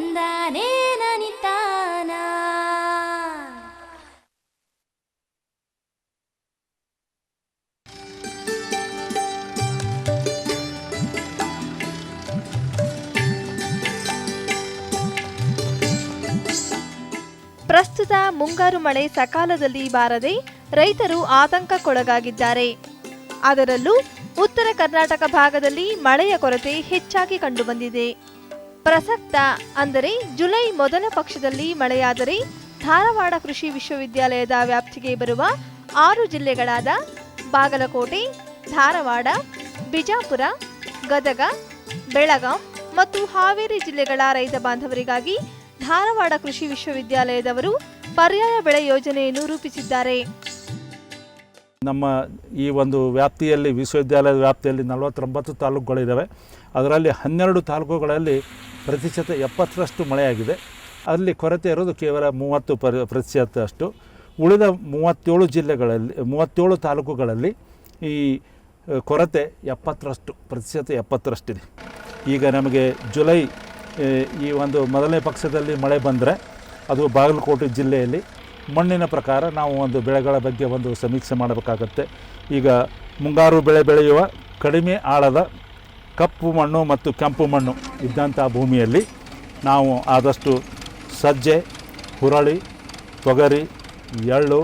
ತಂದಾನೇ ನನಿತಾನ. ಪ್ರಸ್ತುತ ಮುಂಗಾರು ಮಳೆ ಸಕಾಲದಲ್ಲಿ ಬಾರದೆ ರೈತರು ಆತಂಕಕ್ಕೊಳಗಾಗಿದ್ದಾರೆ. ಅದರಲ್ಲೂ ಉತ್ತರ ಕರ್ನಾಟಕ ಭಾಗದಲ್ಲಿ ಮಳೆಯ ಕೊರತೆ ಹೆಚ್ಚಾಗಿ ಕಂಡುಬಂದಿದೆ. ಪ್ರಸಕ್ತ ಅಂದರೆ ಜುಲೈ ಮೊದಲ ಪಕ್ಷದಲ್ಲಿ ಮಳೆಯಾದರೆ ಧಾರವಾಡ ಕೃಷಿ ವಿಶ್ವವಿದ್ಯಾಲಯದ ವ್ಯಾಪ್ತಿಗೆ ಬರುವ 6 ಜಿಲ್ಲೆಗಳಾದ ಬಾಗಲಕೋಟೆ, ಧಾರವಾಡ, ಬಿಜಾಪುರ, ಗದಗ, ಬೆಳಗಾಂ ಮತ್ತು ಹಾವೇರಿ ಜಿಲ್ಲೆಗಳ ರೈತ ಬಾಂಧವರಿಗಾಗಿ ಧಾರವಾಡ ಕೃಷಿ ವಿಶ್ವವಿದ್ಯಾಲಯದವರು ಪರ್ಯಾಯ ಬೆಳೆ ಯೋಜನೆಯನ್ನು ರೂಪಿಸಿದ್ದಾರೆ. ನಮ್ಮ ಈ ಒಂದು ವ್ಯಾಪ್ತಿಯಲ್ಲಿ ವಿಶ್ವವಿದ್ಯಾಲಯದ ವ್ಯಾಪ್ತಿಯಲ್ಲಿ 49 ತಾಲೂಕುಗಳಿದ್ದಾವೆ. ಅದರಲ್ಲಿ 12 ತಾಲೂಕುಗಳಲ್ಲಿ ಪ್ರತಿಶತ 70ರಷ್ಟು ಮಳೆಯಾಗಿದೆ. ಅಲ್ಲಿ ಕೊರತೆ ಇರೋದು ಕೇವಲ 30% ಅಷ್ಟು. ಉಳಿದ 37 ಜಿಲ್ಲೆಗಳಲ್ಲಿ 37 ತಾಲೂಕುಗಳಲ್ಲಿ ಈ ಕೊರತೆ 70ರಷ್ಟು ಪ್ರತಿಶತ 70ರಷ್ಟಿದೆ. ಈಗ ನಮಗೆ ಜುಲೈ ಈ ಒಂದು ಮೊದಲನೇ ಪಕ್ಷದಲ್ಲಿ ಮಳೆ ಬಂದರೆ ಅದು ಬಾಗಲಕೋಟೆ ಜಿಲ್ಲೆಯಲ್ಲಿ ಮಣ್ಣಿನ ಪ್ರಕಾರ ನಾವು ಒಂದು ಬೆಳೆಗಳ ಬಗ್ಗೆ ಒಂದು ಸಮೀಕ್ಷೆ ಮಾಡಬೇಕಾಗತ್ತೆ. ಈಗ ಮುಂಗಾರು ಬೆಳೆ ಬೆಳೆಯುವ ಕಡಿಮೆ ಆಳದ ಕಪ್ಪು ಮಣ್ಣು ಮತ್ತು ಕೆಂಪು ಮಣ್ಣು ಇದ್ದಂಥ ಭೂಮಿಯಲ್ಲಿ ನಾವು ಆದಷ್ಟು ಸಜ್ಜೆ, ಹುರಳಿ, ತೊಗರಿ, ಎಳ್ಳು,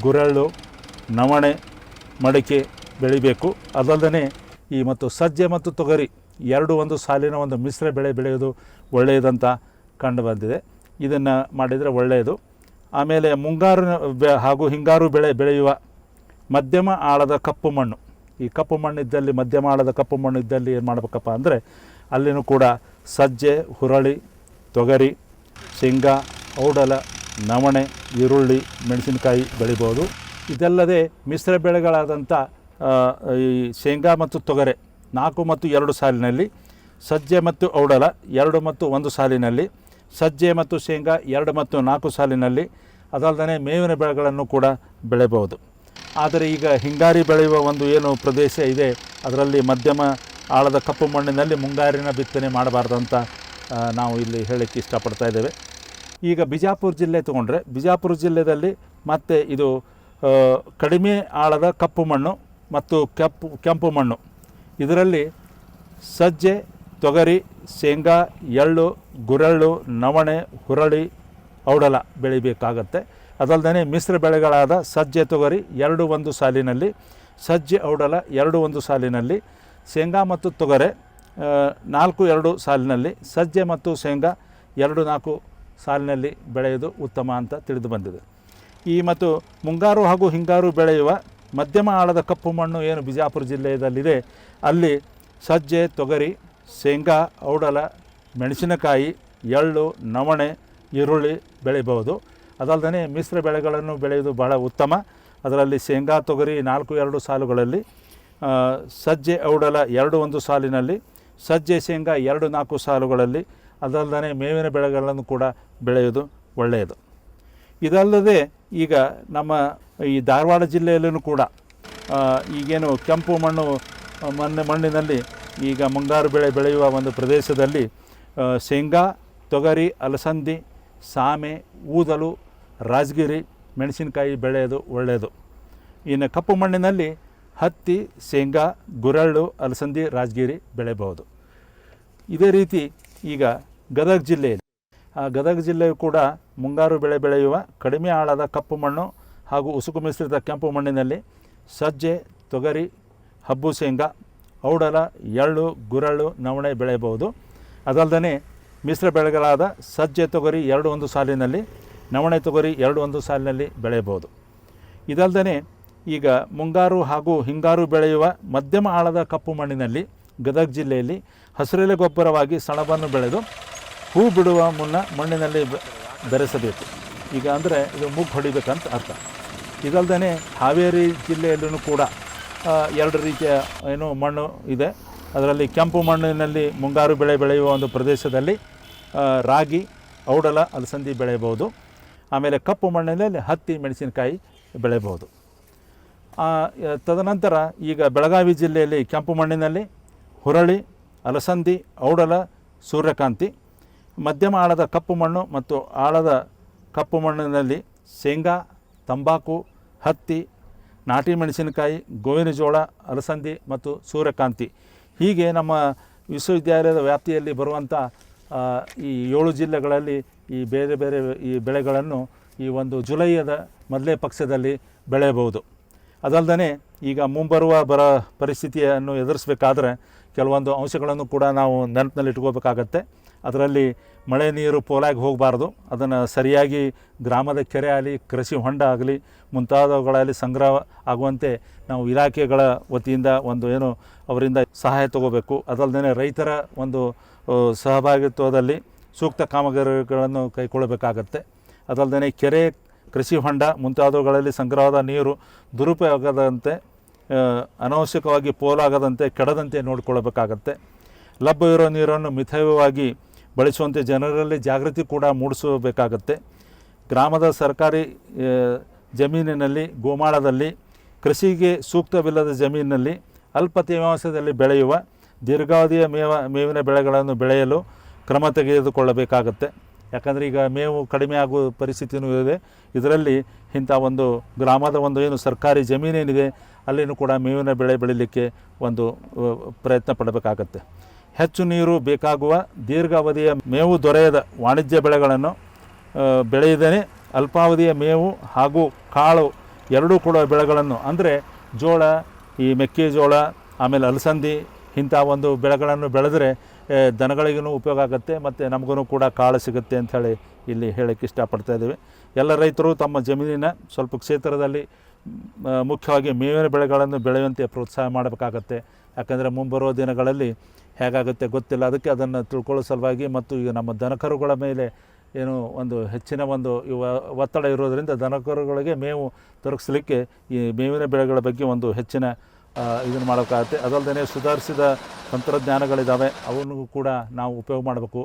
ಗುರೆಳ್ಳು, ನವಣೆ, ಮಡಿಕೆ ಬೆಳಿಬೇಕು. ಅದಲ್ಲದೆ ಈ ಮತ್ತು ಸಜ್ಜೆ ಮತ್ತು ತೊಗರಿ ಎರಡು ಒಂದು ಸಾಲಿನ ಒಂದು ಮಿಶ್ರ ಬೆಳೆ ಬೆಳೆಯೋದು ಒಳ್ಳೆಯದಂತ ಕಂಡು ಬಂದಿದೆ. ಇದನ್ನು ಮಾಡಿದರೆ ಒಳ್ಳೆಯದು. ಆಮೇಲೆ ಮುಂಗಾರು ಹಾಗೂ ಹಿಂಗಾರು ಬೆಳೆ ಬೆಳೆಯುವ ಮಧ್ಯಮ ಆಳದ ಕಪ್ಪು ಮಣ್ಣು, ಈ ಕಪ್ಪು ಮಣ್ಣಿದ್ದಲ್ಲಿ ಮಧ್ಯಮ ಆಳದ ಕಪ್ಪು ಮಣ್ಣು ಇದ್ದಲ್ಲಿ ಏನು ಮಾಡಬೇಕಪ್ಪ ಅಂದರೆ ಅಲ್ಲಿನೂ ಕೂಡ ಸಜ್ಜೆ, ಹುರಳಿ, ತೊಗರಿ, ಶೇಂಗಾ, ಔಡಲ, ನವಣೆ, ಈರುಳ್ಳಿ, ಮೆಣಸಿನಕಾಯಿ ಬೆಳಿಬೋದು. ಇದಲ್ಲದೆ ಮಿಶ್ರ ಬೆಳೆಗಳಾದಂಥ ಈ ಶೇಂಗಾ ಮತ್ತು ತೊಗರೆ 4 ಮತ್ತು 2 ಸಾಲಿನಲ್ಲಿ, ಸಜ್ಜೆ ಮತ್ತು ಔಡಲ 2 ಮತ್ತು 1 ಸಾಲಿನಲ್ಲಿ, ಸಜ್ಜೆ ಮತ್ತು ಶೇಂಗಾ 2 ಮತ್ತು 4 ಸಾಲಿನಲ್ಲಿ, ಅದಲ್ಲದೆ ಮೇವಿನ ಬೆಳೆಗಳನ್ನು ಕೂಡ ಬೆಳೆಯಬಹುದು. ಆದರೆ ಈಗ ಹಿಂಗಾರಿ ಬೆಳೆಯುವ ಒಂದು ಏನು ಪ್ರದೇಶ ಇದೆ ಅದರಲ್ಲಿ ಮಧ್ಯಮ ಆಳದ ಕಪ್ಪು ಮಣ್ಣಿನಲ್ಲಿ ಮುಂಗಾರಿನ ಬಿತ್ತನೆ ಮಾಡಬಾರ್ದಂತ ನಾವು ಇಲ್ಲಿ ಹೇಳಕ್ಕೆ ಇಷ್ಟಪಡ್ತಾ ಇದ್ದೇವೆ. ಈಗ ಬಿಜಾಪುರ ಜಿಲ್ಲೆ ತಗೊಂಡ್ರೆ ಬಿಜಾಪುರ ಜಿಲ್ಲೆಯಲ್ಲಿ ಮತ್ತೆ ಇದು ಕಡಿಮೆ ಆಳದ ಕಪ್ಪು ಮಣ್ಣು ಮತ್ತು ಕೆಂಪು ಮಣ್ಣು, ಇದರಲ್ಲಿ ಸಜ್ಜೆ, ತೊಗರಿ, ಶೇಂಗಾ, ಎಳ್ಳು, ಗುರೆಳ್ಳು, ನವಣೆ, ಹುರಳಿ, ಔಡಲ ಬೆಳಿಬೇಕಾಗತ್ತೆ. ಅದಲ್ಲದೆ ಮಿಶ್ರ ಬೆಳೆಗಳಾದ ಸಜ್ಜೆ, ತೊಗರಿ 2 1 ಸಾಲಿನಲ್ಲಿ, ಸಜ್ಜೆ, ಔಡಲ 2 1 ಸಾಲಿನಲ್ಲಿ, ಶೇಂಗಾ ಮತ್ತು ತೊಗರೆ 4 2 ಸಾಲಿನಲ್ಲಿ, ಸಜ್ಜೆ ಮತ್ತು ಶೇಂಗಾ 2 4 ಸಾಲಿನಲ್ಲಿ ಬೆಳೆಯುವುದು ಉತ್ತಮ ಅಂತ ತಿಳಿದು ಬಂದಿದೆ. ಈ ಮತ್ತು ಮುಂಗಾರು ಹಾಗೂ ಹಿಂಗಾರು ಬೆಳೆಯುವ ಮಧ್ಯಮ ಆಳದ ಕಪ್ಪು ಮಣ್ಣು ಏನು ಬಿಜಾಪುರ ಜಿಲ್ಲೆಯಲ್ಲಿದೆ ಅಲ್ಲಿ ಸಜ್ಜೆ, ತೊಗರಿ, ಶೇಂಗಾ, ಔಡಲ, ಮೆಣಸಿನಕಾಯಿ, ಎಳ್ಳು, ನವಣೆ, ಈರುಳ್ಳಿ ಬೆಳಿಬಹುದು. ಅದಲ್ಲದೆ ಮಿಶ್ರ ಬೆಳೆಗಳನ್ನು ಬೆಳೆಯುವುದು ಬಹಳ ಉತ್ತಮ. ಅದರಲ್ಲಿ ಶೇಂಗಾ, ತೊಗರಿ 4 2 ಸಾಲುಗಳಲ್ಲಿ, ಸಜ್ಜೆ, ಔಡಲ 2 1 ಸಾಲಿನಲ್ಲಿ, ಸಜ್ಜೆ, ಶೇಂಗಾ 2 4 ಸಾಲುಗಳಲ್ಲಿ, ಅದಲ್ಲದೆ ಮೇವಿನ ಬೆಳೆಗಳನ್ನು ಕೂಡ ಬೆಳೆಯುವುದು ಒಳ್ಳೆಯದು. ಇದಲ್ಲದೆ ಈಗ ನಮ್ಮ ಈ ಧಾರವಾಡ ಜಿಲ್ಲೆಯಲ್ಲೂ ಕೂಡ ಈಗೇನು ಕೆಂಪು ಮಣ್ಣಿನಲ್ಲಿ ಈಗ ಮುಂಗಾರು ಬೆಳೆ ಬೆಳೆಯುವ ಒಂದು ಪ್ರದೇಶದಲ್ಲಿ ಶೇಂಗಾ, ತೊಗರಿ, ಅಲಸಂದಿ, ಸಾಮೆ, ಊದಲು, ರಾಜಗಿರಿ, ಮೆಣಸಿನಕಾಯಿ ಬೆಳೆಯೋದು ಒಳ್ಳೆಯದು. ಇನ್ನು ಕಪ್ಪು ಮಣ್ಣಿನಲ್ಲಿ ಹತ್ತಿ, ಶೇಂಗಾ, ಗುರೆಳ್ಳು, ಅಲಸಂದಿ, ರಾಜಗಿರಿ ಬೆಳೆಯಬಹುದು. ಇದೇ ರೀತಿ ಈಗ ಗದಗ ಜಿಲ್ಲೆಯಲ್ಲಿ ಗದಗ ಜಿಲ್ಲೆಯು ಕೂಡ ಮುಂಗಾರು ಬೆಳೆ ಬೆಳೆಯುವ ಕಡಿಮೆ ಆಳದ ಕಪ್ಪು ಮಣ್ಣು ಹಾಗೂ ಉಸುಕು ಮಿಶ್ರಿತ ಕೆಂಪು ಮಣ್ಣಿನಲ್ಲಿ ಸಜ್ಜೆ, ತೊಗರಿ, ಹಬ್ಬು ಶೇಂಗಾ, ಔಡಲ, ಎಳ್ಳು, ಗುರೆಳ್ಳು, ನವಣೆ ಬೆಳೆಯಬಹುದು. ಅದಲ್ಲದೆ ಮಿಶ್ರ ಬೆಳೆಗಳಾದ ಸಜ್ಜೆ, ತೊಗರಿ 2 1 ಸಾಲಿನಲ್ಲಿ, ನವಣೆ, ತೊಗರಿ 2 1 ಸಾಲಿನಲ್ಲಿ ಬೆಳೆಯಬಹುದು. ಇದಲ್ಲದೆ ಈಗ ಮುಂಗಾರು ಹಾಗೂ ಹಿಂಗಾರು ಬೆಳೆಯುವ ಮಧ್ಯಮ ಆಳದ ಕಪ್ಪು ಮಣ್ಣಿನಲ್ಲಿ ಗದಗ ಜಿಲ್ಲೆಯಲ್ಲಿ ಹಸಿರೆಲೆ ಗೊಬ್ಬರವಾಗಿ ಸಣಬನ್ನು ಬೆಳೆದು ಹೂ ಬಿಡುವ ಮುನ್ನ ಮಣ್ಣಿನಲ್ಲಿ ಬೆರೆಸಬೇಕು. ಈಗ ಅಂದರೆ ಇದು ಮುಗ್ಗು ಹೊಡಿಬೇಕಂತ ಅರ್ಥ. ಇದಲ್ಲದೆ ಹಾವೇರಿ ಜಿಲ್ಲೆಯಲ್ಲೂ ಕೂಡ 2 ರೀತಿಯ ಏನು ಮಣ್ಣು ಇದೆ. ಅದರಲ್ಲಿ ಕೆಂಪು ಮಣ್ಣಿನಲ್ಲಿ ಮುಂಗಾರು ಬೆಳೆ ಬೆಳೆಯುವ ಒಂದು ಪ್ರದೇಶದಲ್ಲಿ ರಾಗಿ, ಔಡಲ, ಅಲಸಂದಿ ಬೆಳೆಯಬಹುದು. ಆಮೇಲೆ ಕಪ್ಪು ಮಣ್ಣಿನಲ್ಲಿ ಹತ್ತಿ, ಮೆಣಸಿನಕಾಯಿ ಬೆಳೆಯಬಹುದು. ತದನಂತರ ಈಗ ಬೆಳಗಾವಿ ಜಿಲ್ಲೆಯಲ್ಲಿ ಕೆಂಪು ಮಣ್ಣಿನಲ್ಲಿ ಹುರಳಿ, ಅಲಸಂದಿ, ಔಡಲ, ಸೂರ್ಯಕಾಂತಿ, ಮಧ್ಯಮ ಆಳದ ಕಪ್ಪು ಮಣ್ಣು ಮತ್ತು ಆಳದ ಕಪ್ಪು ಮಣ್ಣಿನಲ್ಲಿ ಶೇಂಗಾ, ತಂಬಾಕು, ಹತ್ತಿ, ನಾಟಿ ಮೆಣಸಿನಕಾಯಿ, ಗೋವಿನ ಜೋಳ, ಅಲಸಂದಿ ಮತ್ತು ಸೂರ್ಯಕಾಂತಿ ಹೀಗೆ ನಮ್ಮ ವಿಶ್ವವಿದ್ಯಾಲಯದ ವ್ಯಾಪ್ತಿಯಲ್ಲಿ ಬರುವಂಥ ಈ 7 ಜಿಲ್ಲೆಗಳಲ್ಲಿ ಈ ಬೇರೆ ಬೇರೆ ಈ ಬೆಳೆಗಳನ್ನು ಈ ಒಂದು ಜುಲೈಯದ ಮೊದಲೇ ಪಕ್ಷದಲ್ಲಿ ಬೆಳೆಯಬಹುದು. ಅದಲ್ಲದೆ ಈಗ ಮುಂಬರುವ ಬರ ಪರಿಸ್ಥಿತಿಯನ್ನು ಎದುರಿಸಬೇಕಾದ್ರೆ ಕೆಲವೊಂದು ಅಂಶಗಳನ್ನು ಕೂಡ ನಾವು ನೆನಪಿನಲ್ಲಿ ಇಟ್ಕೋಬೇಕಾಗತ್ತೆ. ಅದರಲ್ಲಿ ಮಳೆ ನೀರು ಪೋಲಾಗಿ ಹೋಗಬಾರ್ದು. ಅದನ್ನು ಸರಿಯಾಗಿ ಗ್ರಾಮದ ಕೆರೆ ಆಗಲಿ, ಕೃಷಿ ಹೊಂಡ ಆಗಲಿ ಮುಂತಾದವುಗಳಲ್ಲಿ ಸಂಗ್ರಹ ಆಗುವಂತೆ ನಾವು ಇಲಾಖೆಗಳ ವತಿಯಿಂದ ಒಂದು ಏನು ಅವರಿಂದ ಸಹಾಯ ತಗೋಬೇಕು. ಅದಲ್ಲದೆ ರೈತರ ಒಂದು ಸಹಭಾಗಿತ್ವದಲ್ಲಿ ಸೂಕ್ತ ಕಾಮಗಾರಿಗಳನ್ನು ಕೈಗೊಳ್ಳಬೇಕಾಗತ್ತೆ. ಅದಲ್ಲದೆ ಕೆರೆ, ಕೃಷಿ ಹೊಂಡ ಮುಂತಾದವುಗಳಲ್ಲಿ ಸಂಗ್ರಹದ ನೀರು ದುರುಪಯೋಗದಂತೆ, ಅನಾವಶ್ಯಕವಾಗಿ ಪೋಲಾಗದಂತೆ, ಕೆಡದಂತೆ ನೋಡಿಕೊಳ್ಳಬೇಕಾಗತ್ತೆ. ಲಭ್ಯವಿರೋ ನೀರನ್ನು ಮಿತವ್ಯಯವಾಗಿ ಬಳಸುವಂತೆ ಜನರಲ್ಲಿ ಜಾಗೃತಿ ಕೂಡ ಮೂಡಿಸಬೇಕಾಗತ್ತೆ. ಗ್ರಾಮದ ಸರ್ಕಾರಿ ಜಮೀನಿನಲ್ಲಿ, ಗೋಮಾಳದಲ್ಲಿ, ಕೃಷಿಗೆ ಸೂಕ್ತವಿಲ್ಲದ ಜಮೀನಿನಲ್ಲಿ ಅಲ್ಪ ತೇವಾಂಶದಲ್ಲಿ ಬೆಳೆಯುವ ದೀರ್ಘಾವಧಿಯ ಮೇವಿನ ಬೆಳೆಗಳನ್ನು ಬೆಳೆಯಲು ಕ್ರಮ ತೆಗೆದುಕೊಳ್ಳಬೇಕಾಗತ್ತೆ. ಯಾಕಂದರೆ ಈಗ ಮೇವು ಕಡಿಮೆ ಆಗುವ ಪರಿಸ್ಥಿತಿಯೂ ಇದೆ. ಇದರಲ್ಲಿ ಇಂಥ ಒಂದು ಗ್ರಾಮದ ಒಂದು ಏನು ಸರ್ಕಾರಿ ಜಮೀನೇನಿದೆ ಅಲ್ಲಿನೂ ಕೂಡ ಮೇವಿನ ಬೆಳೆ ಬೆಳೀಲಿಕ್ಕೆ ಒಂದು ಪ್ರಯತ್ನ ಪಡಬೇಕಾಗತ್ತೆ. ಹೆಚ್ಚು ನೀರು ಬೇಕಾಗುವ ದೀರ್ಘಾವಧಿಯ ಮೇವು ದೊರೆಯದ ವಾಣಿಜ್ಯ ಬೆಳೆಗಳನ್ನು ಬೆಳೆಯದೇ ಅಲ್ಪಾವಧಿಯ ಮೇವು ಹಾಗೂ ಕಾಳು ಎರಡೂ ಕೂಡ ಬೆಳೆಗಳನ್ನು ಅಂದರೆ ಜೋಳ, ಈ ಮೆಕ್ಕೆಜೋಳ, ಆಮೇಲೆ ಅಲಸಂದಿ ಇಂಥ ಒಂದು ಬೆಳೆಗಳನ್ನು ಬೆಳೆದರೆ ದನಗಳಿಗೂ ಉಪಯೋಗ ಆಗುತ್ತೆ ಮತ್ತು ನಮಗೂ ಕೂಡ ಕಾಳು ಸಿಗುತ್ತೆ ಅಂಥೇಳಿ ಇಲ್ಲಿ ಹೇಳೋಕ್ಕೆ ಇಷ್ಟಪಡ್ತಾ ಇದ್ದೀವಿ. ಎಲ್ಲ ರೈತರು ತಮ್ಮ ಜಮೀನಿನ ಸ್ವಲ್ಪ ಕ್ಷೇತ್ರದಲ್ಲಿ ಮುಖ್ಯವಾಗಿ ಮೇವಿನ ಬೆಳೆಗಳನ್ನು ಬೆಳೆಯುವಂತೆ ಪ್ರೋತ್ಸಾಹ ಮಾಡಬೇಕಾಗತ್ತೆ. ಯಾಕಂದರೆ ಮುಂಬರುವ ದಿನಗಳಲ್ಲಿ ಹೇಗಾಗುತ್ತೆ ಗೊತ್ತಿಲ್ಲ. ಅದಕ್ಕೆ ಅದನ್ನು ತಿಳ್ಕೊಳ್ಳೋ ಸಲುವಾಗಿ ಮತ್ತು ಈಗ ನಮ್ಮ ದನಕರುಗಳ ಮೇಲೆ ಏನು ಒಂದು ಹೆಚ್ಚಿನ ಒಂದು ಒತ್ತಡ ಇರೋದರಿಂದ ದನಕರುಗಳಿಗೆ ಮೇವು ದೊರಕಿಸಲಿಕ್ಕೆ ಈ ಮೇವಿನ ಬೆಳೆಗಳ ಬಗ್ಗೆ ಒಂದು ಹೆಚ್ಚಿನ ಇದನ್ನು ಮಾಡೋಕ್ಕಾಗತ್ತೆ. ಅದಲ್ಲದೆ ಸುಧಾರಿಸಿದ ತಂತ್ರಜ್ಞಾನಗಳಿದ್ದಾವೆ, ಅವನ್ನು ಕೂಡ ನಾವು ಉಪಯೋಗ ಮಾಡಬೇಕು.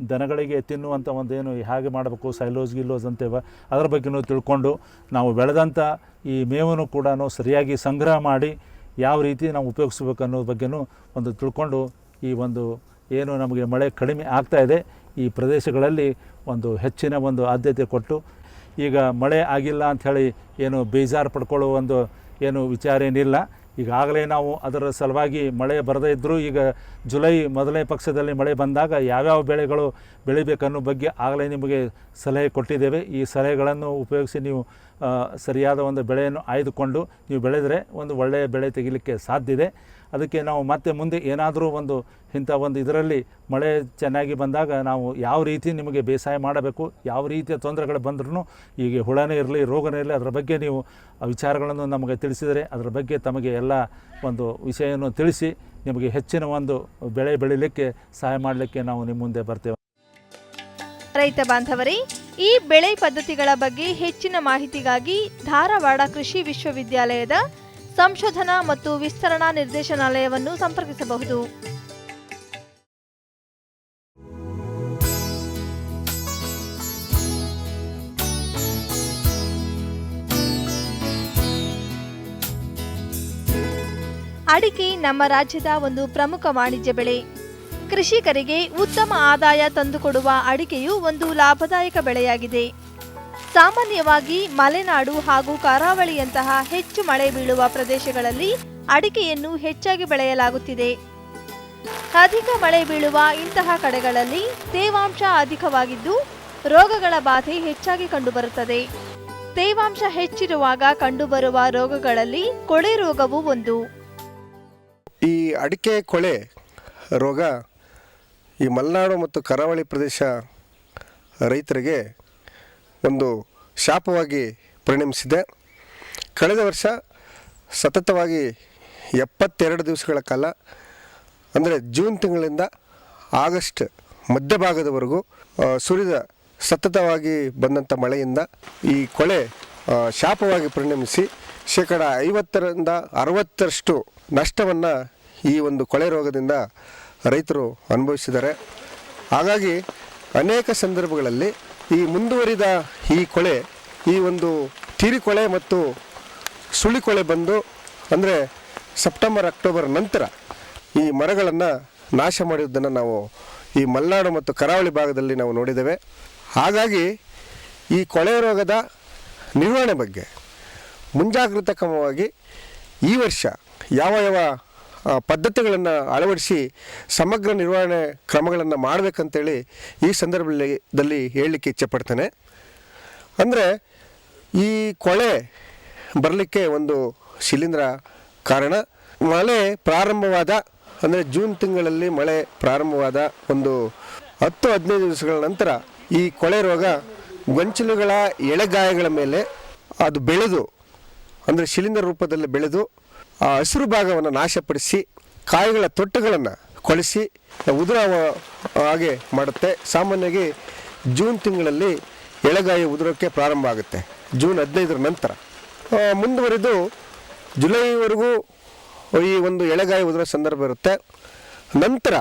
ದನಗಳಿಗೆ ತಿನ್ನುವಂಥ ಒಂದೇನು ಹೇಗೆ ಮಾಡಬೇಕು, ಸೈಲೋಸ್ ಗಿಲ್ಲೋಸ್ ಅಂತೇವೆ, ಅದರ ಬಗ್ಗೆಯೂ ತಿಳ್ಕೊಂಡು ನಾವು ಬೆಳೆದಂಥ ಈ ಮೇವನ್ನು ಕೂಡ ಸರಿಯಾಗಿ ಸಂಗ್ರಹ ಮಾಡಿ ಯಾವ ರೀತಿ ನಾವು ಉಪಯೋಗಿಸ್ಬೇಕು ಅನ್ನೋದ್ರ ಬಗ್ಗೆಯೂ ಒಂದು ತಿಳ್ಕೊಂಡು ಈ ಒಂದು ಏನು ನಮಗೆ ಮಳೆ ಕಡಿಮೆ ಆಗ್ತಾಯಿದೆ ಈ ಪ್ರದೇಶಗಳಲ್ಲಿ ಒಂದು ಹೆಚ್ಚಿನ ಒಂದು ಆದ್ಯತೆ ಕೊಟ್ಟು, ಈಗ ಮಳೆ ಆಗಿಲ್ಲ ಅಂಥೇಳಿ ಏನು ಬೇಜಾರು ಪಡ್ಕೊಳ್ಳೋ ಒಂದು ಏನು ವಿಚಾರ ಏನಿಲ್ಲ. ಈಗಾಗಲೇ ನಾವು ಅದರ ಸಲುವಾಗಿ ಮಳೆ ಬರದೇ ಇದ್ದರೂ ಈಗ ಜುಲೈ ಮೊದಲನೇ ಪಕ್ಷದಲ್ಲಿ ಮಳೆ ಬಂದಾಗ ಯಾವ್ಯಾವ ಬೆಳೆಗಳು ಬೆಳಿಬೇಕನ್ನೋ ಬಗ್ಗೆ ಆಗಲೇ ನಿಮಗೆ ಸಲಹೆ ಕೊಟ್ಟಿದ್ದೇವೆ. ಈ ಸಲಹೆಗಳನ್ನು ಉಪಯೋಗಿಸಿ ನೀವು ಸರಿಯಾದ ಒಂದು ಬೆಳೆಯನ್ನು ಆಯ್ದುಕೊಂಡು ನೀವು ಬೆಳೆದರೆ ಒಂದು ಒಳ್ಳೆಯ ಬೆಳೆ ತೆಗಿಲಿಕ್ಕೆ ಸಾಧ್ಯ ಇದೆ. ಅದಕ್ಕೆ ನಾವು ಮತ್ತೆ ಮುಂದೆ ಏನಾದರೂ ಒಂದು ಇಂಥ ಒಂದು ಇದರಲ್ಲಿ ಮಳೆ ಚೆನ್ನಾಗಿ ಬಂದಾಗ ನಾವು ಯಾವ ರೀತಿ ನಿಮಗೆ ಬೇಸಾಯ ಮಾಡಬೇಕು, ಯಾವ ರೀತಿಯ ತೊಂದರೆಗಳು ಬಂದ್ರೂ ಈಗ ಹುಳನೇ ಇರಲಿ, ರೋಗನೇ ಇರಲಿ, ಅದರ ಬಗ್ಗೆ ನೀವು ವಿಚಾರಗಳನ್ನು ನಮಗೆ ತಿಳಿಸಿದರೆ ಅದರ ಬಗ್ಗೆ ತಮಗೆ ಎಲ್ಲ ಒಂದು ವಿಷಯವನ್ನು ತಿಳಿಸಿ ನಿಮಗೆ ಹೆಚ್ಚಿನ ಒಂದು ಬೆಳೆ ಬೆಳೀಲಿಕ್ಕೆ ಸಹಾಯ ಮಾಡಲಿಕ್ಕೆ ನಾವು ನಿಮ್ಮ ಮುಂದೆ ಬರ್ತೇವೆ. ರೈತ ಬಾಂಧವರೇ, ಈ ಬೆಳೆ ಪದ್ಧತಿಗಳ ಬಗ್ಗೆ ಹೆಚ್ಚಿನ ಮಾಹಿತಿಗಾಗಿ ಧಾರವಾಡ ಕೃಷಿ ವಿಶ್ವವಿದ್ಯಾಲಯದ ಸಂಶೋಧನಾ ಮತ್ತು ವಿಸ್ತರಣಾ ನಿರ್ದೇಶನಾಲಯವನ್ನು ಸಂಪರ್ಕಿಸಬಹುದು. ಅಡಿಕೆ ನಮ್ಮ ರಾಜ್ಯದ ಒಂದು ಪ್ರಮುಖ ವಾಣಿಜ್ಯ ಬೆಳೆ. ಕೃಷಿಕರಿಗೆ ಉತ್ತಮ ಆದಾಯ ತಂದುಕೊಡುವ ಅಡಿಕೆಯು ಒಂದು ಲಾಭದಾಯಕ ಬೆಳೆಯಾಗಿದೆ. ಸಾಮಾನ್ಯವಾಗಿ ಮಲೆನಾಡು ಹಾಗೂ ಕರಾವಳಿಯಂತಹ ಹೆಚ್ಚು ಮಳೆ ಬೀಳುವ ಪ್ರದೇಶಗಳಲ್ಲಿ ಅಡಿಕೆಯನ್ನು ಹೆಚ್ಚಾಗಿ ಬೆಳೆಯಲಾಗುತ್ತಿದೆ. ಅಧಿಕ ಮಳೆ ಬೀಳುವ ಇಂತಹ ಕಡೆಗಳಲ್ಲಿ ತೇವಾಂಶ ಅಧಿಕವಾಗಿದ್ದು ರೋಗಗಳ ಬಾಧೆ ಹೆಚ್ಚಾಗಿ ಕಂಡುಬರುತ್ತದೆ. ತೇವಾಂಶ ಹೆಚ್ಚಿರುವಾಗ ಕಂಡುಬರುವ ರೋಗಗಳಲ್ಲಿ ಕೊಳೆ ರೋಗವು ಒಂದು. ಈ ಅಡಿಕೆ ಕೊಳೆ ರೋಗ ಈ ಮಲೆನಾಡು ಮತ್ತು ಕರಾವಳಿ ಪ್ರದೇಶ ರೈತರಿಗೆ ಒಂದು ಶಾಪವಾಗಿ ಪರಿಣಮಿಸಿದೆ. ಕಳೆದ ವರ್ಷ ಸತತವಾಗಿ 72 ದಿವಸಗಳ ಕಾಲ ಅಂದರೆ ಜೂನ್ ತಿಂಗಳಿಂದ ಆಗಸ್ಟ್ ಮಧ್ಯಭಾಗದವರೆಗೂ ಸುರಿದ ಸತತವಾಗಿ ಬಂದಂಥ ಮಳೆಯಿಂದ ಈ ಕೊಳೆ ಶಾಪವಾಗಿ ಪರಿಣಮಿಸಿ ಶೇಕಡ 50ರಿಂದ 60ರಷ್ಟು ನಷ್ಟವನ್ನು ಈ ಒಂದು ಕೊಳೆ ರೋಗದಿಂದ ರೈತರು ಅನುಭವಿಸಿದ್ದಾರೆ. ಹಾಗಾಗಿ ಅನೇಕ ಸಂದರ್ಭಗಳಲ್ಲಿ ಈ ಮುಂದುವರಿದ ಈ ಕೊಳೆ, ಈ ಒಂದು ತೀರಿಕೊಳೆ ಮತ್ತು ಸುಳಿಕೊಳೆ ಬಂದು ಅಂದರೆ ಸೆಪ್ಟೆಂಬರ್ ಅಕ್ಟೋಬರ್ ನಂತರ ಈ ಮರಗಳನ್ನು ನಾಶ ಮಾಡಿದ್ದನ್ನು ನಾವು ಈ ಮಲೆನಾಡು ಮತ್ತು ಕರಾವಳಿ ಭಾಗದಲ್ಲಿ ನಾವು ನೋಡಿದ್ದೇವೆ. ಹಾಗಾಗಿ ಈ ಕೊಳೆ ರೋಗದ ನಿರ್ವಹಣೆ ಬಗ್ಗೆ ಮುಂಜಾಗ್ರತಾ ಕ್ರಮವಾಗಿ ಈ ವರ್ಷ ಯಾವ ಪದ್ಧತಿಗಳನ್ನು ಅಳವಡಿಸಿ ಸಮಗ್ರ ನಿರ್ವಹಣೆ ಕ್ರಮಗಳನ್ನು ಮಾಡಬೇಕಂತೇಳಿ ಈ ಸಂದರ್ಭದಲ್ಲಿ ಹೇಳಲಿಕ್ಕೆ ಇಚ್ಛೆಪಡ್ತೇನೆ. ಅಂದರೆ ಈ ಕೊಳೆ ಬರಲಿಕ್ಕೆ ಒಂದು ಶಿಲೀಂಧ್ರ ಕಾರಣ. ಮಳೆ ಪ್ರಾರಂಭವಾದ ಅಂದರೆ ಜೂನ್ ತಿಂಗಳಲ್ಲಿ ಮಳೆ ಪ್ರಾರಂಭವಾದ ಒಂದು 10-15 ದಿವಸಗಳ ನಂತರ ಈ ಕೊಳೆ ರೋಗ ಗೊಂಚಲುಗಳ ಎಳೆಗಾಯಗಳ ಮೇಲೆ ಅದು ಬೆಳೆದು ಅಂದರೆ ಶಿಲೀಂಧ್ರ ರೂಪದಲ್ಲಿ ಬೆಳೆದು ಆ ಹಸಿರು ಭಾಗವನ್ನು ನಾಶಪಡಿಸಿ ಕಾಯಿಗಳ ತೊಟ್ಟುಗಳನ್ನು ಕೊಳೆಸಿ ಉದುರ ಹಾಗೆ ಮಾಡುತ್ತೆ. ಸಾಮಾನ್ಯವಾಗಿ ಜೂನ್ ತಿಂಗಳಲ್ಲಿ ಎಳೆಗಾಯಿ ಉದುರೋಕ್ಕೆ ಪ್ರಾರಂಭ ಆಗುತ್ತೆ. ಜೂನ್ 15ರ ನಂತರ ಮುಂದುವರಿದು ಜುಲೈವರೆಗೂ ಈ ಒಂದು ಎಳೆಗಾಯಿ ಉದುರೋ ಸಂದರ್ಭ ಇರುತ್ತೆ. ನಂತರ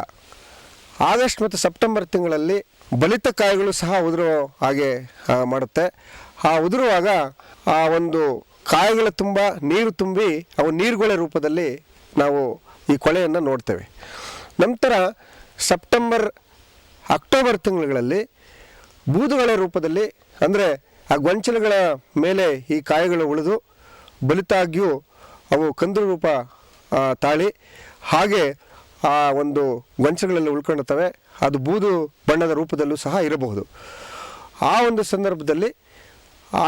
ಆಗಸ್ಟ್ ಮತ್ತು ಸೆಪ್ಟೆಂಬರ್ ತಿಂಗಳಲ್ಲಿ ಬಲಿತ ಕಾಯಿಗಳು ಸಹ ಉದುರೋ ಹಾಗೆ ಮಾಡುತ್ತೆ. ಆ ಉದುರುವಾಗ ಆ ಒಂದು ಕಾಯಿಗಳ ತುಂಬ ನೀರು ತುಂಬಿ ಅವು ನೀರುಗೊಳೆ ರೂಪದಲ್ಲಿ ನಾವು ಈ ಕೊಳೆಯನ್ನು ನೋಡ್ತೇವೆ. ನಂತರ ಸೆಪ್ಟೆಂಬರ್ ಅಕ್ಟೋಬರ್ ತಿಂಗಳುಗಳಲ್ಲಿ ಬೂದುಗಳ ರೂಪದಲ್ಲಿ ಅಂದರೆ ಆ ಗೊಂಚಲುಗಳ ಮೇಲೆ ಈ ಕಾಯಿಗಳು ಉಳಿದು ಬಲಿತಾಗಿಯೂ ಅವು ಕಂದು ರೂಪ ತಾಳಿ ಹಾಗೆ ಆ ಒಂದು ಗೊಂಚಲುಗಳಲ್ಲಿ ಉಳ್ಕೊಂಡಿರ್ತವೆ. ಅದು ಬೂದು ಬಣ್ಣದ ರೂಪದಲ್ಲೂ ಸಹ ಇರಬಹುದು. ಆ ಒಂದು ಸಂದರ್ಭದಲ್ಲಿ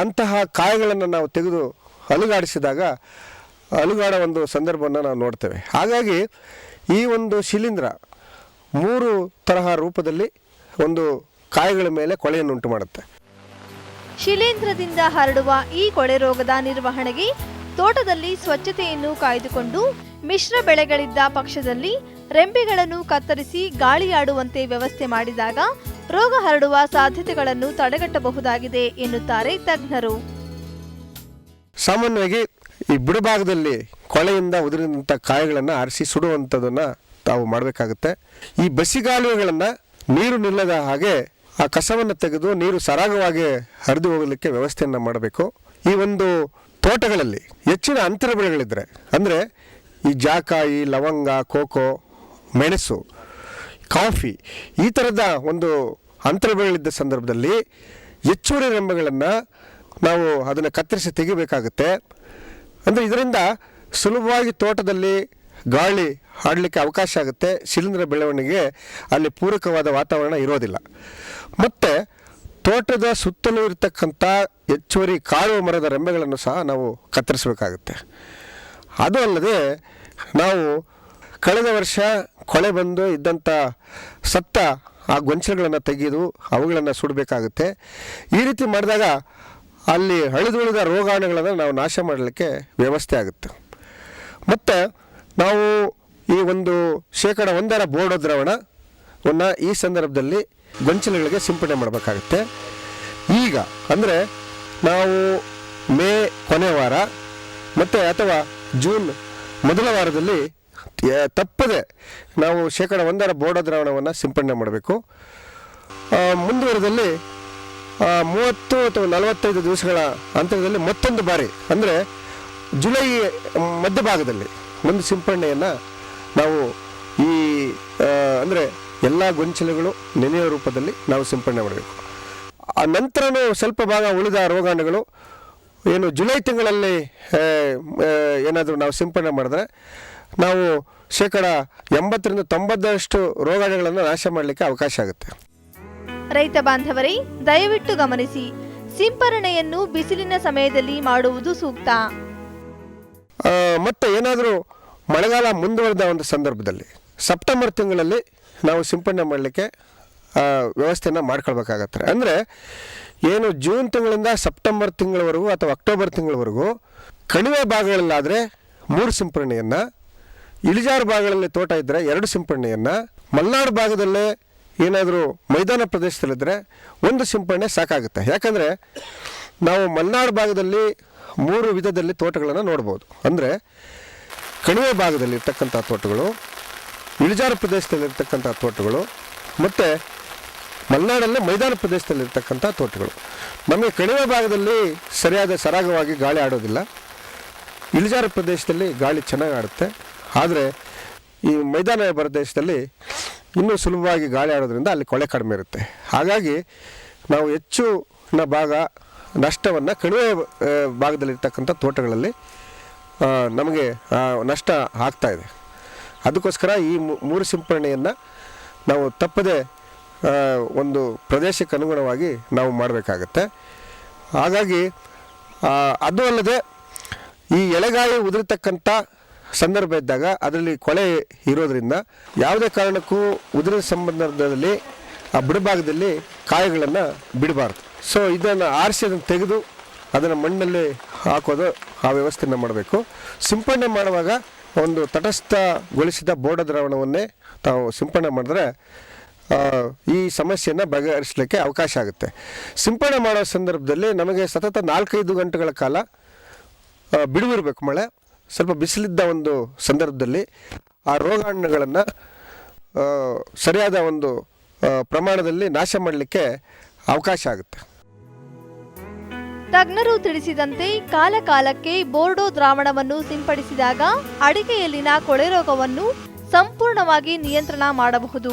ಅಂತಹ ಕಾಯಿಗಳನ್ನು ನಾವು ತೆಗೆದು ಅಲುಗಾಡಿಸಿದಾಗ ಅಲುಗಾಡೋ ಒಂದು ಸಂದರ್ಭವನ್ನು ನಾವು ನೋಡ್ತೇವೆ. ಹಾಗಾಗಿ ಈ ಒಂದು ಶಿಲೀಂಧ್ರ 3 ತರಹ ರೂಪದಲ್ಲಿ ಒಂದು ಕಾಯಿಗಳ ಮೇಲೆ ಕೊಳೆಯನ್ನು ಉಂಟು ಮಾಡುತ್ತೆ. ಶಿಲೀಂಧ್ರದಿಂದ ಹರಡುವ ಈ ಕೊಳೆ ರೋಗದ ನಿರ್ವಹಣೆಗೆ ತೋಟದಲ್ಲಿ ಸ್ವಚ್ಛತೆಯನ್ನು ಕಾಯ್ದುಕೊಂಡು ಮಿಶ್ರ ಬೆಳೆಗಳಿದ್ದ ಪಕ್ಷದಲ್ಲಿ ರೆಂಬೆಗಳನ್ನು ಕತ್ತರಿಸಿ ಗಾಳಿಯಾಡುವಂತೆ ವ್ಯವಸ್ಥೆ ಮಾಡಿದಾಗ ರೋಗ ಹರಡುವ ಸಾಧ್ಯತೆಗಳನ್ನು ತಡೆಗಟ್ಟಬಹುದಾಗಿದೆ ಎನ್ನುತ್ತಾರೆ ತಜ್ಞರು. ಸಾಮಾನ್ಯವಾಗಿ ಈ ಬುಡಭಾಗದಲ್ಲಿ ಕೊಳೆಯಿಂದ ಉದುರಿದಂಥ ಕಾಯಿಗಳನ್ನು ಆರಿಸಿ ಸುಡುವಂಥದ್ದನ್ನು ತಾವು ಮಾಡಬೇಕಾಗುತ್ತೆ. ಈ ಬಸಿಗಾಲುವೆಗಳನ್ನು ನೀರು ನಿಲ್ಲದ ಹಾಗೆ ಆ ಕಸವನ್ನು ತೆಗೆದು ನೀರು ಸರಾಗವಾಗಿ ಹರಿದು ಹೋಗಲಿಕ್ಕೆ ವ್ಯವಸ್ಥೆಯನ್ನು ಮಾಡಬೇಕು. ಈ ಒಂದು ತೋಟಗಳಲ್ಲಿ ಹೆಚ್ಚಿನ ಅಂತರ ಬೆಳೆಗಳಿದ್ದರೆ ಅಂದರೆ ಈ ಜಾಕಾಯಿ, ಲವಂಗ, ಕೋಕೋ, ಮೆಣಸು, ಕಾಫಿ ಈ ಥರದ ಒಂದು ಅಂತರ ಬೆಳೆಗಳಿದ್ದ ಸಂದರ್ಭದಲ್ಲಿ ಹೆಚ್ಚುವರಿ ರೆಂಬೆಗಳನ್ನು ನಾವು ಅದನ್ನು ಕತ್ತರಿಸಿ ತೆಗಿಬೇಕಾಗುತ್ತೆ. ಅಂದರೆ ಇದರಿಂದ ಸುಲಭವಾಗಿ ತೋಟದಲ್ಲಿ ಗಾಳಿ ಆಡಲಿಕ್ಕೆ ಅವಕಾಶ ಆಗುತ್ತೆ. ಶಿಲೀಂಧ್ರ ಬೆಳವಣಿಗೆ ಅಲ್ಲಿ ಪೂರಕವಾದ ವಾತಾವರಣ ಇರೋದಿಲ್ಲ. ಮತ್ತು ತೋಟದ ಸುತ್ತಲೂ ಇರತಕ್ಕಂಥ ಹೆಚ್ಚುವರಿ ಕಾಳು ಮರದ ರೆಂಬೆಗಳನ್ನು ಸಹ ನಾವು ಕತ್ತರಿಸಬೇಕಾಗುತ್ತೆ. ಅದು ಅಲ್ಲದೆ ನಾವು ಕಳೆದ ವರ್ಷ ಕೊಳೆ ಬಂದು ಇದ್ದಂಥ ಸತ್ತ ಆ ಗೊಂಚಲುಗಳನ್ನು ತೆಗೆದು ಅವುಗಳನ್ನು ಸುಡಬೇಕಾಗುತ್ತೆ. ಈ ರೀತಿ ಮಾಡಿದಾಗ ಅಲ್ಲಿ ಅಳಿದುಳಿದ ರೋಗಾಣುಗಳನ್ನು ನಾವು ನಾಶ ಮಾಡಲಿಕ್ಕೆ ವ್ಯವಸ್ಥೆ ಆಗುತ್ತೆ. ಮತ್ತು ನಾವು ಈ ಒಂದು 1% ಬೋರ್ಡೋ ದ್ರಾವಣವನ್ನು ಈ ಸಂದರ್ಭದಲ್ಲಿ ಗೊಂಚಲುಗಳಿಗೆ ಸಿಂಪಡಣೆ ಮಾಡಬೇಕಾಗುತ್ತೆ. ಈಗ ಅಂದರೆ ನಾವು ಮೇ ಕೊನೆ ವಾರ ಮತ್ತು ಅಥವಾ ಜೂನ್ ಮೊದಲ ವಾರದಲ್ಲಿ ತಪ್ಪದೆ ನಾವು 1% ಬೋರ್ಡೋ ದ್ರಾವಣವನ್ನು ಸಿಂಪಡಣೆ ಮಾಡಬೇಕು. ಮುಂದುವರೆದಲ್ಲಿ 30 ಅಥವಾ 45 ದಿವಸಗಳ ಅಂತರದಲ್ಲಿ ಮತ್ತೊಂದು ಬಾರಿ ಅಂದರೆ ಜುಲೈ ಮಧ್ಯಭಾಗದಲ್ಲಿ ಒಂದು ಸಿಂಪಡಣೆಯನ್ನು ನಾವು ಈ ಅಂದರೆ ಎಲ್ಲ ಗೊಂಚಲುಗಳು ನೆನೆಯುವ ರೂಪದಲ್ಲಿ ನಾವು ಸಿಂಪಡಣೆ ಮಾಡಬೇಕು. ಆ ನಂತರನೂ ಸ್ವಲ್ಪ ಭಾಗ ಉಳಿದ ರೋಗಾಣುಗಳು ಏನು ಜುಲೈ ತಿಂಗಳಲ್ಲಿ ಏನಾದರೂ ನಾವು ಸಿಂಪಡಣೆ ಮಾಡಿದ್ರೆ ನಾವು 80-90% ರೋಗಾಣುಗಳನ್ನು ನಾಶ ಮಾಡಲಿಕ್ಕೆ ಅವಕಾಶ ಆಗುತ್ತೆ. ರೈತ ಬಾಂಧವರೇ, ದಯವಿಟ್ಟು ಗಮನಿಸಿ, ಸಿಂಪರಣೆಯನ್ನು ಬಿಸಿಲಿನ ಸಮಯದಲ್ಲಿ ಮಾಡುವುದು ಸೂಕ್ತ. ಮತ್ತು ಏನಾದರೂ ಮಳೆಗಾಲ ಮುಂದುವರೆದ ಒಂದು ಸಂದರ್ಭದಲ್ಲಿ ಸೆಪ್ಟೆಂಬರ್ ತಿಂಗಳಲ್ಲಿ ನಾವು ಸಿಂಪಡಣೆ ಮಾಡಲಿಕ್ಕೆ ವ್ಯವಸ್ಥೆಯನ್ನು ಮಾಡ್ಕೊಳ್ಬೇಕಾಗತ್ತೆ. ಅಂದರೆ ಏನು ಜೂನ್ ತಿಂಗಳಿಂದ ಸೆಪ್ಟೆಂಬರ್ ತಿಂಗಳವರೆಗೂ ಅಥವಾ ಅಕ್ಟೋಬರ್ ತಿಂಗಳವರೆಗೂ ಕಣಿವೆ ಭಾಗಗಳಲ್ಲಾದರೆ 3 ಸಿಂಪಡಣೆಯನ್ನು, ಇಳಿಜಾರು ಭಾಗಗಳಲ್ಲಿ ತೋಟ ಇದ್ದರೆ 2 ಸಿಂಪಡಣೆಯನ್ನು, ಮಲೆನಾಡು ಭಾಗದಲ್ಲೇ ಏನಾದರೂ ಮೈದಾನ ಪ್ರದೇಶದಲ್ಲಿದ್ದರೆ 1 ಸಿಂಪಡಣೆ ಸಾಕಾಗುತ್ತೆ. ಯಾಕಂದರೆ ನಾವು ಮಲೆನಾಡು ಭಾಗದಲ್ಲಿ 3 ವಿಧದಲ್ಲಿ ತೋಟಗಳನ್ನು ನೋಡ್ಬೋದು. ಅಂದರೆ ಕಣಿವೆ ಭಾಗದಲ್ಲಿರ್ತಕ್ಕಂಥ ತೋಟಗಳು, ಇಳಿಜಾರು ಪ್ರದೇಶದಲ್ಲಿರ್ತಕ್ಕಂಥ ತೋಟಗಳು ಮತ್ತು ಮಲೆನಾಡಲ್ಲೇ ಮೈದಾನ ಪ್ರದೇಶದಲ್ಲಿರ್ತಕ್ಕಂಥ ತೋಟಗಳು. ನಮಗೆ ಕಣಿವೆ ಭಾಗದಲ್ಲಿ ಸರಿಯಾದ ಸರಾಗವಾಗಿ ಗಾಳಿ ಆಡೋದಿಲ್ಲ. ಇಳಿಜಾರು ಪ್ರದೇಶದಲ್ಲಿ ಗಾಳಿ ಚೆನ್ನಾಗಿ ಆಡುತ್ತೆ. ಆದರೆ ಈ ಮೈದಾನ ಪ್ರದೇಶದಲ್ಲಿ ಇನ್ನೂ ಸುಲಭವಾಗಿ ಗಾಳಿ ಆಡೋದ್ರಿಂದ ಅಲ್ಲಿ ಕೊಳೆ ಕಡಿಮೆ ಇರುತ್ತೆ. ಹಾಗಾಗಿ ನಾವು ಹೆಚ್ಚಿನ ಭಾಗ ನಷ್ಟವನ್ನು ಕಣಿವೆ ಭಾಗದಲ್ಲಿರ್ತಕ್ಕಂಥ ತೋಟಗಳಲ್ಲಿ ನಮಗೆ ನಷ್ಟ ಆಗ್ತಾಯಿದೆ. ಅದಕ್ಕೋಸ್ಕರ ಈ 3 ಸಿಂಪರಣೆಯನ್ನು ನಾವು ತಪ್ಪದೆ ಒಂದು ಪ್ರದೇಶಕ್ಕೆ ಅನುಗುಣವಾಗಿ ನಾವು ಮಾಡಬೇಕಾಗತ್ತೆ. ಹಾಗಾಗಿ ಅದು ಅಲ್ಲದೆ ಈ ಎಳೆಗಾಯಿ ಉದುರತಕ್ಕಂಥ ಸಂದರ್ಭ ಇದ್ದಾಗ ಅದರಲ್ಲಿ ಕೊಳೆ ಇರೋದರಿಂದ ಯಾವುದೇ ಕಾರಣಕ್ಕೂ ಉದುರಿದ ಸಂದರ್ಭದಲ್ಲಿ ಆ ಬುಡಭಾಗದಲ್ಲಿ ಕಾಯಿಗಳನ್ನು ಬಿಡಬಾರ್ದು. ಸೊ ಇದನ್ನು ಆರಿಸಿ ಅದನ್ನು ತೆಗೆದು ಅದನ್ನು ಮಣ್ಣಲ್ಲಿ ಹಾಕೋದು ಆ ವ್ಯವಸ್ಥೆಯನ್ನು ಮಾಡಬೇಕು. ಸಿಂಪಡಣೆ ಮಾಡುವಾಗ ಒಂದು ತಟಸ್ಥಗೊಳಿಸಿದ ಬೋರ್ಡ ದ್ರಾವಣವನ್ನೇ ತಾವು ಸಿಂಪಡಣೆ ಮಾಡಿದ್ರೆ ಈ ಸಮಸ್ಯೆಯನ್ನು ಬಗೆಹರಿಸಲಿಕ್ಕೆ ಅವಕಾಶ ಆಗುತ್ತೆ. ಸಿಂಪಡಣೆ ಮಾಡೋ ಸಂದರ್ಭದಲ್ಲಿ ನಮಗೆ ಸತತ 4-5 ಗಂಟೆಗಳ ಕಾಲ ಬಿಡುವಿರಬೇಕು. ಮಳೆ ಸ್ವಲ್ಪ ಬಿಸಿಲಿದ್ದ ಒಂದು ಸಂದರ್ಭದಲ್ಲಿ ಆ ರೋಗಾಣುಗಳನ್ನು ಸರಿಯಾದ ಒಂದು ಪ್ರಮಾಣದಲ್ಲಿ ನಾಶ ಮಾಡಲಿಕ್ಕೆ ಅವಕಾಶ ಆಗುತ್ತೆ. ತಜ್ಞರು ತಿಳಿಸಿದಂತೆ ಕಾಲಕಾಲಕ್ಕೆ ಬೋರ್ಡೋ ದ್ರಾವಣವನ್ನು ಸಿಂಪಡಿಸಿದಾಗ ಅಡಿಕೆಯಲ್ಲಿನ ಕೊಳೆ ರೋಗವನ್ನು ಸಂಪೂರ್ಣವಾಗಿ ನಿಯಂತ್ರಣ ಮಾಡಬಹುದು.